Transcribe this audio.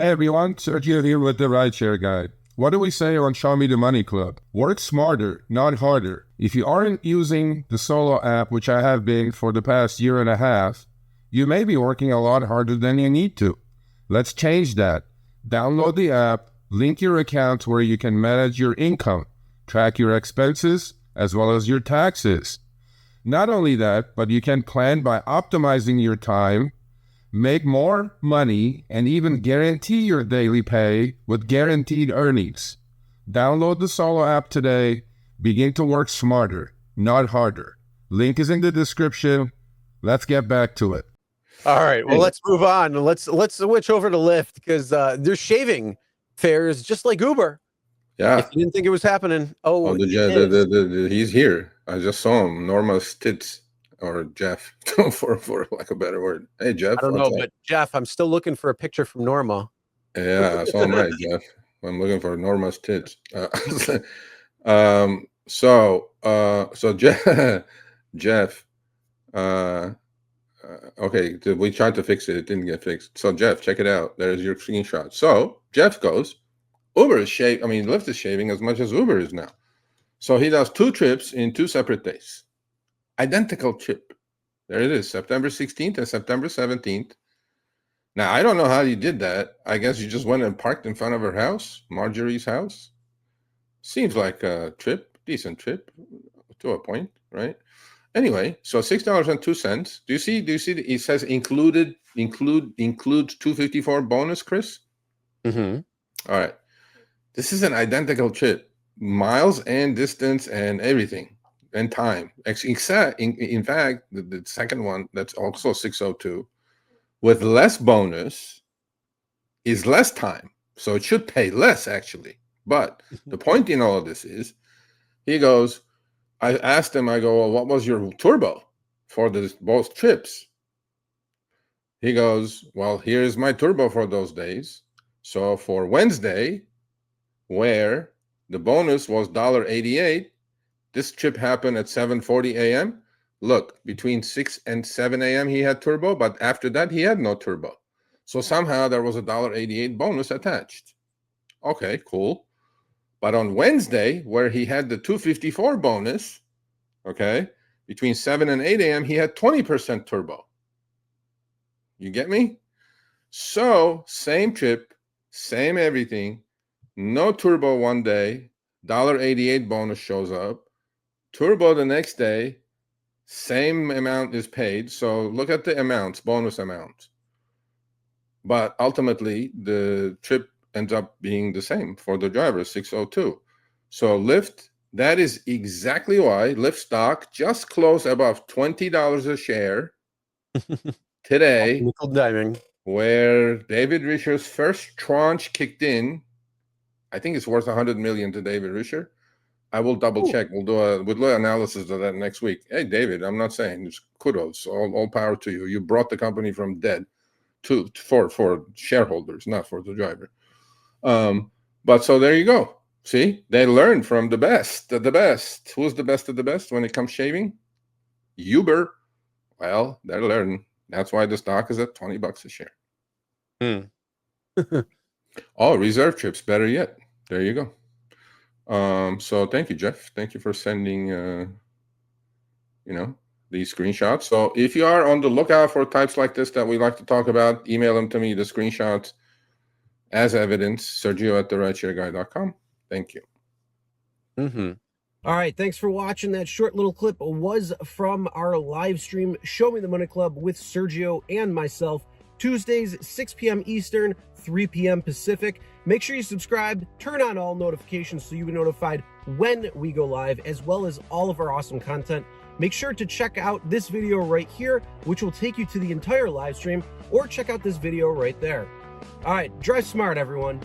Hey everyone, Sergio here with the Rideshare Guy. What do we say on Show Me the Money Club? Work smarter, not harder. If you aren't using the Solo app, which I have been for the past year and a half, you may be working a lot harder than you need to. Let's change that. Download the app, link your account where you can manage your income, track your expenses, as well as your taxes. Not only that, but you can plan by optimizing your time, make more money, and even guarantee your daily pay with guaranteed earnings. Download the Solo app today. Begin to work smarter, not harder. Link is in the description. Let's get back to it. All right, well, let's move on. Let's switch over to Lyft because there's shaving fares just like Uber. Yeah. If you didn't think it was happening, he's here. I just saw him. Norma's tits, or Jeff, for like a better word. Hey, Jeff. I don't know, but Jeff, I'm still looking for a picture from Norma. Yeah, so am I, Jeff. I'm looking for Norma's tits. So Jeff, okay, we tried to fix it. It didn't get fixed. So Jeff, check it out. There's your screenshot. So Jeff goes, Uber is Lyft is shaving as much as Uber is now. So he does 2 trips in 2 separate days. Identical trip. There it is, September 16th and September 17th. Now, I don't know how you did that. I guess you just went and parked in front of her house, Marjorie's house. Seems like a trip, decent trip to a point, right? Anyway, so $6.02. Do you see it says includes $254 bonus, Chris? Mm-hmm. All right. This is an identical trip, miles and distance and everything and time. Except, in fact, the second one, that's also 602, with less bonus is less time. So it should pay less, actually. But the point in all of this is, he goes, I asked him, I go, well, what was your turbo for both trips? He goes, well, here's my turbo for those days. So for Wednesday, where the bonus was $1.88, this trip happened at 7:40 a.m. Look, between 6 and 7 a.m. he had turbo, but after that he had no turbo. So somehow there was a $1.88 bonus attached. Okay, cool. But on Wednesday, where he had the $2.54 bonus, okay, between 7 and 8 a.m., he had 20% turbo. You get me? So same trip, same everything, no turbo one day, $1.88 bonus shows up, turbo the next day, same amount is paid. So look at the amounts, bonus amounts. But ultimately, the trip ends up being the same for the driver, 602. So Lyft, that is exactly why Lyft stock just closed above $20 a share today, nickel diming, where David Risher's first tranche kicked in. I think it's worth $100 million to David Risher. I will double check. We'll do an analysis of that next week. Hey, David, I'm not saying it's kudos. All power to you. You brought the company from dead for shareholders, not for the driver. But so there you go. See, they learned from the best of the best. Who's the best of the best when it comes shaving? Uber. Well, they're learning. That's why the stock is at $20 a share. Oh, reserve trips, better yet. There you go. So thank you, Jeff. Thank you for sending these screenshots. So if you are on the lookout for types like this that we like to talk about, email them to me, the screenshots as evidence, Sergio@therideshareguy.com. Thank you. Mm-hmm. All right, thanks for watching. That short little clip was from our live stream, Show Me the Money Club with Sergio and myself, Tuesdays, 6 p.m. Eastern, 3 p.m. Pacific. Make sure you subscribe, turn on all notifications so you'll be notified when we go live, as well as all of our awesome content. Make sure to check out this video right here, which will take you to the entire live stream, or check out this video right there. All right, drive smart, everyone.